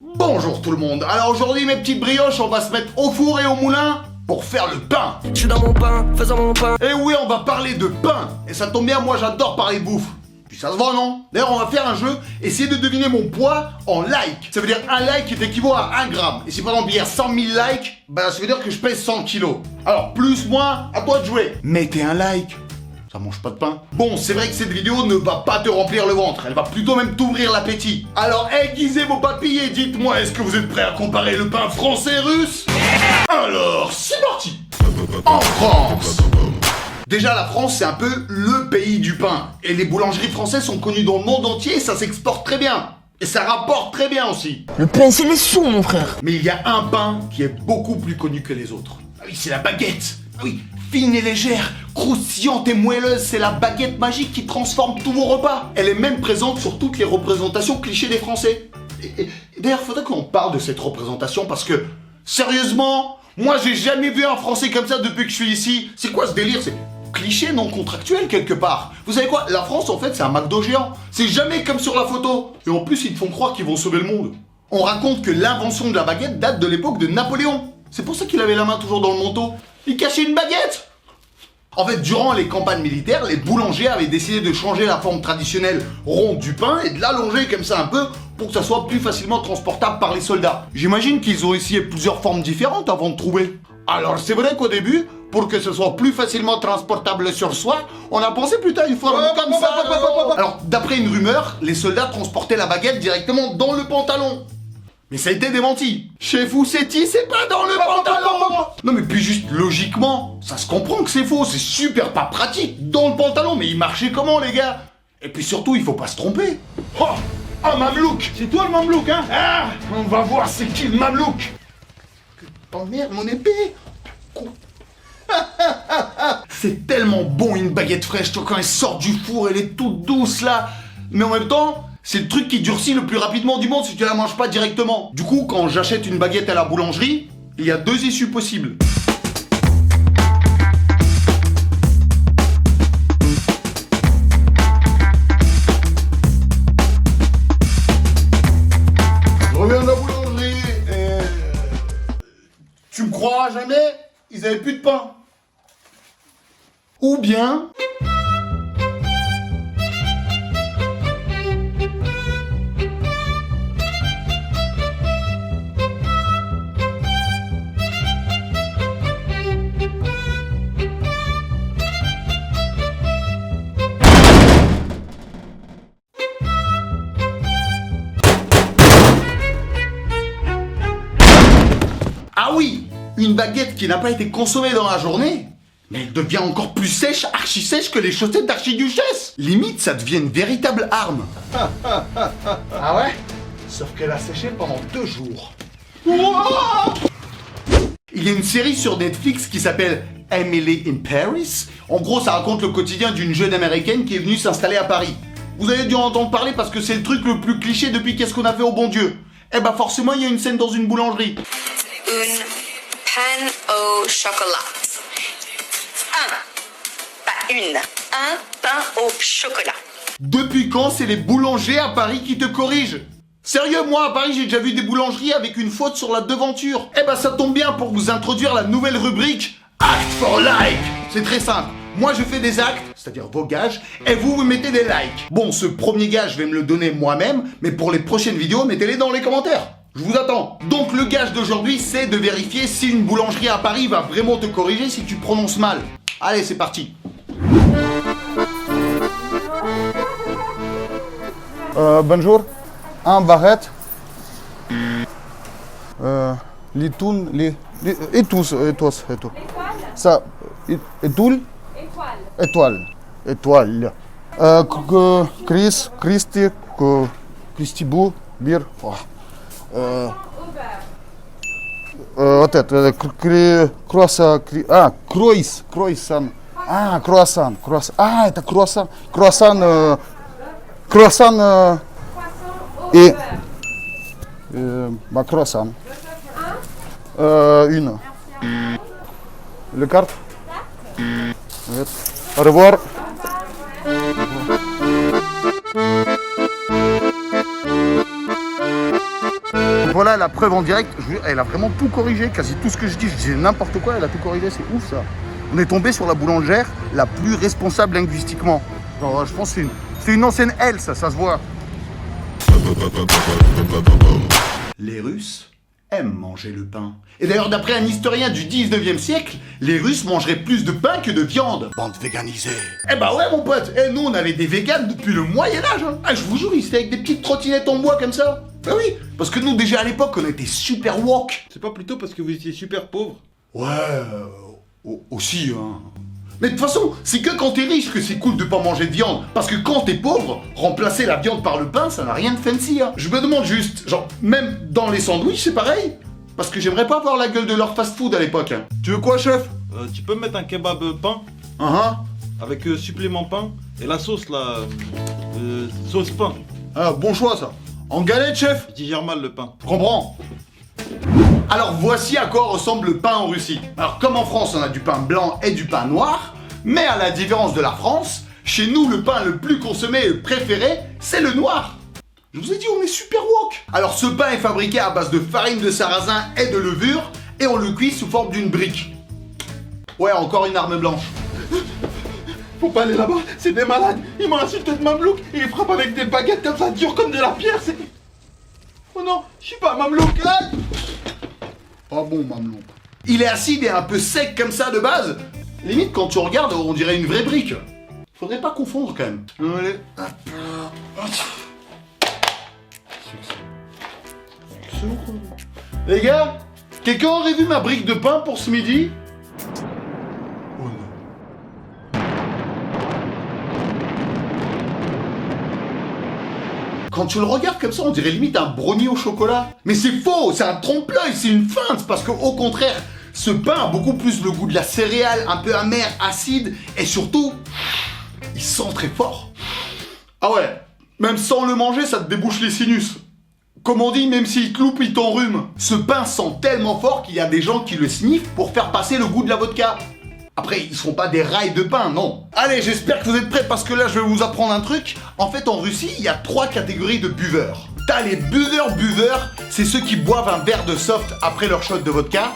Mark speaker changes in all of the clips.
Speaker 1: Bonjour tout le monde. Alors aujourd'hui mes petites brioches, on va se mettre au four et au moulin pour faire le pain.
Speaker 2: Je suis dans mon pain, faisant mon pain.
Speaker 1: Et oui, on va parler de pain. Et ça tombe bien, moi j'adore parler de bouffe. Puis ça se voit, non? D'ailleurs, on va faire un jeu, essayer de deviner mon poids en likes. Ça veut dire un like qui équivaut à 1 gramme. Et si par exemple il y a 100 000 likes, bah ça veut dire que je pèse 100 kilos. Alors plus, moins, à toi de jouer. Mettez un like. Ça mange pas de pain. Bon, c'est vrai que cette vidéo ne va pas te remplir le ventre, elle va plutôt même t'ouvrir l'appétit. Alors aiguisez vos papilles et dites-moi, est-ce que vous êtes prêts à comparer le pain français-russe? Alors, c'est parti. En France. Déjà, la France, c'est un peu le pays du pain. Et les boulangeries françaises sont connues dans le monde entier et ça s'exporte très bien. Et ça rapporte très bien aussi.
Speaker 2: Le pain, c'est les sous, mon frère.
Speaker 1: Mais il y a un pain qui est beaucoup plus connu que les autres. Ah oui, c'est la baguette. Ah oui, fine et légère, croustillante et moelleuse, c'est la baguette magique qui transforme tous vos repas. Elle est même présente sur toutes les représentations clichés des Français. Et d'ailleurs, faudrait qu'on parle de cette représentation parce que, sérieusement, moi j'ai jamais vu un Français comme ça depuis que je suis ici. C'est quoi ce délire? C'est cliché non contractuel quelque part. Vous savez quoi? La France en fait c'est un McDo géant. C'est jamais comme sur la photo. Et en plus ils te font croire qu'ils vont sauver le monde. On raconte que l'invention de la baguette date de l'époque de Napoléon. C'est pour ça qu'il avait la main toujours dans le manteau. Il cachait une baguette. En fait, durant les campagnes militaires, les boulangers avaient décidé de changer la forme traditionnelle ronde du pain et de l'allonger comme ça un peu pour que ça soit plus facilement transportable par les soldats. J'imagine qu'ils ont essayé plusieurs formes différentes avant de trouver. Alors c'est vrai qu'au début, pour que ce soit plus facilement transportable sur soi, on a pensé plutôt à une forme comme ça. Alors d'après une rumeur, les soldats transportaient la baguette directement dans le pantalon. Mais ça a été démenti. Chez Foussetti, c'est pas dans le pantalon. Non mais puis juste logiquement, ça se comprend que c'est faux, c'est super pas pratique dans le pantalon. Mais il marchait comment les gars? Et puis surtout, il faut pas se tromper. Oh, un mamelouk. C'est toi le mamelouk, hein? Ah, on va voir c'est qui le mamelouk. Oh merde, mon épée. C'est tellement bon une baguette fraîche, toi, quand elle sort du four, elle est toute douce là. Mais en même temps, c'est le truc qui durcit le plus rapidement du monde si tu la manges pas directement. Du coup, quand j'achète une baguette à la boulangerie, il y a 2 issues possibles. Je reviens de la boulangerie et... Tu me croiras jamais, ils avaient plus de pain. Ou bien... Ah oui, une baguette qui n'a pas été consommée dans la journée, mais elle devient encore plus sèche, archi sèche que les chaussettes d'archiduchesse. Limite, ça devient une véritable arme. Ah ouais? Sauf qu'elle a séché pendant 2 jours. Wow! Il y a une série sur Netflix qui s'appelle Emily in Paris. En gros, ça raconte le quotidien d'une jeune américaine qui est venue s'installer à Paris. Vous avez dû en entendre parler parce que c'est le truc le plus cliché depuis Qu'est-ce qu'on a fait au bon Dieu. Eh bah forcément, il y a une scène dans une boulangerie.
Speaker 3: Une panne au chocolat. Un pain au chocolat.
Speaker 1: Depuis quand c'est les boulangers à Paris qui te corrigent? Sérieux, moi à Paris j'ai déjà vu des boulangeries avec une faute sur la devanture. Eh ben ça tombe bien pour vous introduire la nouvelle rubrique Act for Like. C'est très simple. Moi je fais des actes, c'est-à-dire vos gages, et vous mettez des likes. Bon, ce premier gage je vais me le donner moi-même, mais pour les prochaines vidéos, mettez-les dans les commentaires. Je vous attends. Donc le gage d'aujourd'hui, c'est de vérifier si une boulangerie à Paris va vraiment te corriger si tu prononces mal. Allez, c'est parti.
Speaker 4: Bonjour. Un baguette. Les tounes, et tous. Ça, étoile. Étoile. Christy Bou, bir. Вот это, croissant, croissant. Ah, croissant. Ah, это croissant. Croissant et croissant. Une. Le carte. Au revoir. voilà la preuve en direct. Elle a vraiment tout corrigé, quasi tout ce que je dis n'importe quoi, elle a tout corrigé, c'est ouf ça. On est tombé sur la boulangère la plus responsable linguistiquement. Genre, je pense que c'est une ancienne L, ça se voit.
Speaker 1: Les Russes aiment manger le pain. Et d'ailleurs, d'après un historien du 19e siècle, les Russes mangeraient plus de pain que de viande. Bande véganisée. Eh bah ouais, mon pote. Et nous, on avait des véganes depuis le Moyen-Âge. Hein. Ah, je vous jure, ils étaient avec des petites trottinettes en bois comme ça. Bah oui, parce que nous, déjà à l'époque, on était super woke.
Speaker 5: C'est pas plutôt parce que vous étiez super pauvre?
Speaker 1: Ouais, aussi, hein. Mais de toute façon, c'est que quand t'es riche que c'est cool de pas manger de viande. Parce que quand t'es pauvre, remplacer la viande par le pain, ça n'a rien de fancy, hein. Je me demande juste, genre, même dans les sandwichs, c'est pareil. Parce que j'aimerais pas voir la gueule de leur fast-food à l'époque. Hein. Tu veux quoi, chef?
Speaker 5: Tu peux me mettre un kebab pain avec supplément pain et la sauce là, sauce pain.
Speaker 1: Ah, bon choix ça. En galette, chef?
Speaker 5: Je digère mal le pain.
Speaker 1: Je comprends. Alors voici à quoi ressemble le pain en Russie. Alors comme en France on a du pain blanc et du pain noir, mais à la différence de la France, chez nous le pain le plus consommé et le préféré, c'est le noir. Je vous ai dit on est super woke. Alors ce pain est fabriqué à base de farine de sarrasin et de levure et on le cuit sous forme d'une brique. Ouais, encore une arme blanche.
Speaker 5: Faut pas aller là-bas, c'est des malades. Ils m'ont insulté de mamelouk et ils frappent avec des baguettes comme ça, dures comme de la pierre, c'est... Oh non, je suis pas un mamelouk.
Speaker 1: Pas bon, mamelon. Il est acide et un peu sec comme ça de base. Limite, quand tu regardes, on dirait une vraie brique. Faudrait pas confondre quand même. Allez. Les gars, quelqu'un aurait vu ma brique de pain pour ce midi? Oh non. Quand tu le regardes comme ça, on dirait limite un brownie au chocolat. Mais c'est faux, c'est un trompe-l'œil, c'est une feinte, parce qu'au contraire, ce pain a beaucoup plus le goût de la céréale, un peu amer, acide, et surtout, il sent très fort. Ah ouais, même sans le manger, ça te débouche les sinus. Comme on dit, même s'il te loupe, il t'enrhume. Ce pain sent tellement fort qu'il y a des gens qui le sniffent pour faire passer le goût de la vodka. Après, ils seront pas des rails de pain, non. Allez, j'espère que vous êtes prêts parce que là, je vais vous apprendre un truc. En fait, en Russie, il y a 3 catégories de buveurs. T'as les buveurs, c'est ceux qui boivent un verre de soft après leur shot de vodka.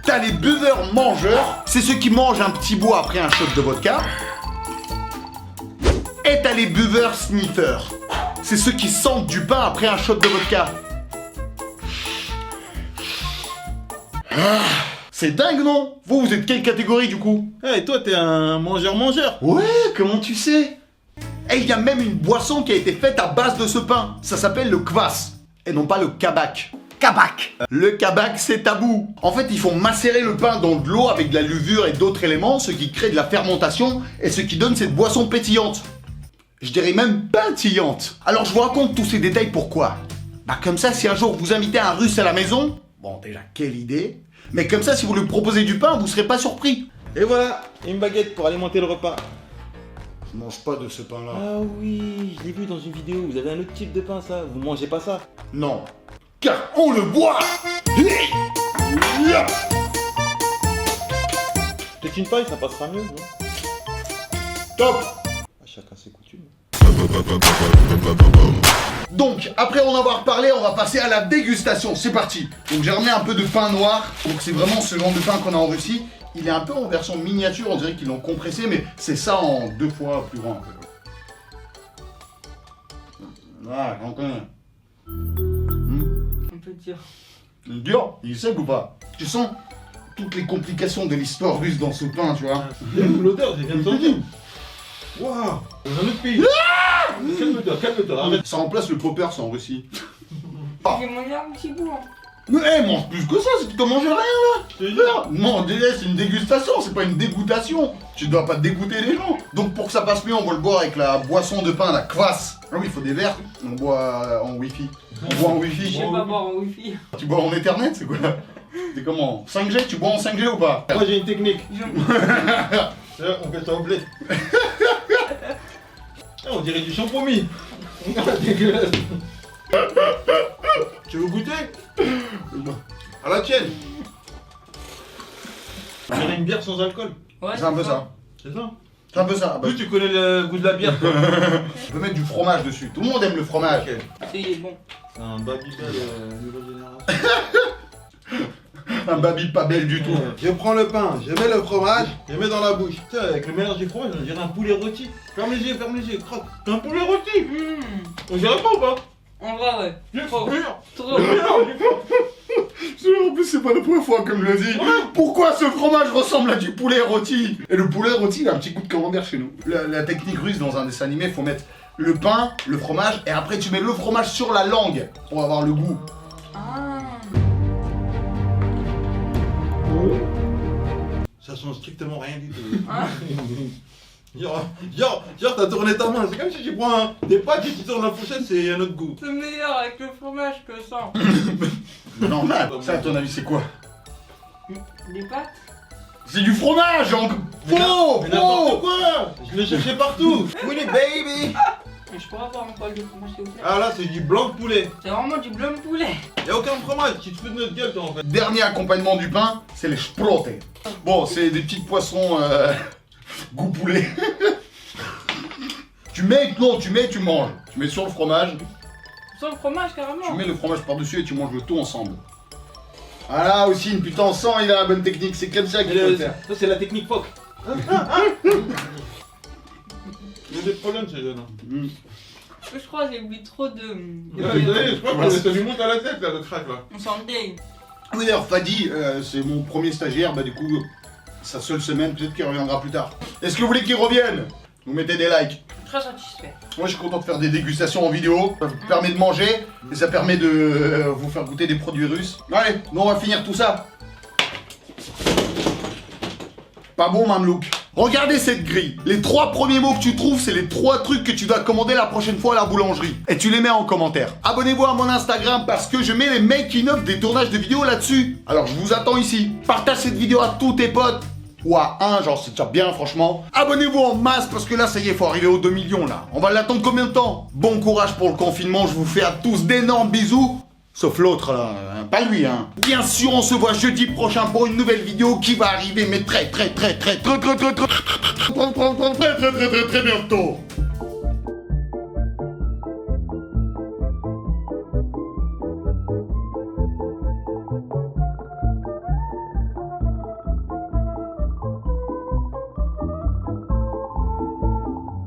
Speaker 1: T'as les buveurs mangeurs, c'est ceux qui mangent un petit bout après un shot de vodka. Et t'as les buveurs sniffers, c'est ceux qui sentent du pain après un shot de vodka. C'est dingue, non? Vous êtes quelle catégorie du coup?
Speaker 5: Eh, toi, t'es un mangeur-mangeur.
Speaker 1: Ouais, comment tu sais? Et il y a même une boisson qui a été faite à base de ce pain. Ça s'appelle le kvass, et non pas le kabak. Kabak. Le kabak, c'est tabou. En fait, ils font macérer le pain dans de l'eau avec de la levure et d'autres éléments, ce qui crée de la fermentation et ce qui donne cette boisson pétillante. Je dirais même peintillante. Alors je vous raconte tous ces détails pourquoi. Bah comme ça, si un jour vous invitez un Russe à la maison, bon déjà quelle idée, mais comme ça si vous lui proposez du pain, vous serez pas surpris.
Speaker 5: Et voilà, une baguette pour alimenter le repas.
Speaker 1: Je mange pas de ce pain-là.
Speaker 5: Ah oui, je l'ai vu dans une vidéo, vous avez un autre type de pain ça, vous mangez pas ça.
Speaker 1: Non, car on le boit.
Speaker 5: Peut-être une paille, ça passera mieux, non?
Speaker 1: Top.
Speaker 5: Chacun ses coutumes.
Speaker 1: Donc, après en avoir parlé, on va passer à la dégustation. C'est parti. Donc j'ai ramené un peu de pain noir. Donc c'est vraiment ce genre de pain qu'on a en Russie. Il est un peu en version miniature, on dirait qu'ils l'ont compressé, mais c'est ça en 2 fois plus grand. Ah, j'en connais.
Speaker 2: On peut dire.
Speaker 1: Il est dur, il est sec ou pas? Tu sens toutes les complications de l'histoire russe dans ce pain, tu vois.
Speaker 5: L'odeur, j'ai bien entendu. Waouh, dans un autre pays. Calme-toi, arrête.
Speaker 1: Ça remplace le popper, ça en Russie.
Speaker 2: J'ai mangé un petit bout. Hein.
Speaker 1: Mais mange plus que ça, c'est que tu manges rien là.
Speaker 5: Je te jure.
Speaker 1: Non, c'est une dégustation, c'est pas une dégoûtation. Tu dois pas dégoûter les gens. Donc pour que ça passe mieux, on va le boire avec la boisson de pain, la kvass. Ah oui, il faut des verres. On boit en wifi. On boit en wifi.
Speaker 2: Je sais pas boire en wifi.
Speaker 1: Tu bois en Ethernet, c'est quoi? C'est comment? 5G, tu bois en 5G ou pas?
Speaker 5: Moi j'ai une technique. On fait ça au bled. Ah, on dirait du champomis. Dégueulasse. Tu veux goûter? À la tienne. On dirait une bière sans alcool.
Speaker 2: Ouais,
Speaker 1: C'est un peu ça.
Speaker 5: C'est ça?
Speaker 4: C'est un peu ça. Bah,
Speaker 5: Plus tu connais le goût de la bière, toi.
Speaker 4: je peux mettre du fromage dessus. Tout le monde aime le fromage.
Speaker 5: Ok.
Speaker 2: C'est bon.
Speaker 5: C'est un Babybel nouvelle génération.
Speaker 4: Un baby pas belle du tout.
Speaker 5: Je prends le pain, je mets le fromage, je mets dans la bouche. Tu sais, avec le mélange du fromage, on dirait un poulet rôti. Ferme les yeux, croque. C'est un poulet rôti. On dirait pas ou pas?
Speaker 2: En vrai, ouais. Trop.
Speaker 5: Jure.
Speaker 2: Trop.
Speaker 4: En plus, c'est pas la première fois qu'elle me le dit. Pourquoi ce fromage ressemble à du poulet rôti? Et le poulet rôti, il a un petit goût de camembert chez nous. La technique russe dans un dessin animé, faut mettre le pain, le fromage, et après tu mets le fromage sur la langue pour avoir le goût.
Speaker 2: Ah.
Speaker 5: Ça sent strictement rien du tout.
Speaker 2: Hein?
Speaker 5: Genre, t'as tourné ta main. C'est comme si tu prends des pâtes et tu tournes la fourchette, c'est un autre goût.
Speaker 2: C'est meilleur avec le fromage que sans.
Speaker 4: Normal. Ça, à ton avis, c'est quoi?
Speaker 2: Des pâtes?
Speaker 4: C'est du fromage en... Faux!
Speaker 5: Mais n'importe quoi. Je l'ai cherché partout. Oui, les baby.
Speaker 2: Je pourrais avoir un poil de fromage s'il vous plaît?
Speaker 5: Ah là, c'est du blanc de poulet.
Speaker 2: C'est vraiment du blanc de poulet.
Speaker 5: Y'a aucun fromage. Tu te fous de notre gueule, toi, en fait.
Speaker 4: Dernier accompagnement du pain, c'est les sprotte. Bon, c'est des petits poissons goût poulet. tu mets, tu manges. Tu mets sur le fromage,
Speaker 2: Sans le fromage carrément.
Speaker 4: tu mets le fromage par-dessus et tu manges le tout ensemble. Ah là aussi, une putain sang, il a la bonne technique, c'est comme ça qu'il faut le faire.
Speaker 5: Ça, c'est la technique phoque. Il y a des problèmes, ces jeunes.
Speaker 2: Je crois que j'ai oublié trop de.
Speaker 5: Je crois que ça lui monte à la tête, là, le crack, là.
Speaker 2: On s'en dégue.
Speaker 4: Oui d'ailleurs, Fadi, c'est mon premier stagiaire, bah du coup, sa seule semaine, peut-être qu'il reviendra plus tard. Est-ce que vous voulez qu'il revienne? Vous mettez des likes.
Speaker 2: Très satisfait.
Speaker 4: Moi je suis content de faire des dégustations en vidéo, ça vous permet de manger et ça permet de vous faire goûter des produits russes. Allez, nous on va finir tout ça. Pas bon Mamelouk. Regardez cette grille. Les 3 premiers mots que tu trouves, c'est les 3 trucs que tu dois commander la prochaine fois à la boulangerie. Et tu les mets en commentaire. Abonnez-vous à mon Instagram parce que je mets les making-of des tournages de vidéos là-dessus. Alors je vous attends ici. Partage cette vidéo à tous tes potes. Ou à un, genre c'est déjà bien franchement. Abonnez-vous en masse parce que là ça y est, faut arriver aux 2 millions là. On va l'attendre combien de temps? Bon courage pour le confinement, je vous fais à tous d'énormes bisous. Sauf l'autre là, pas lui hein. Bien sûr on se voit jeudi prochain pour une nouvelle vidéo qui va arriver mais très bientôt.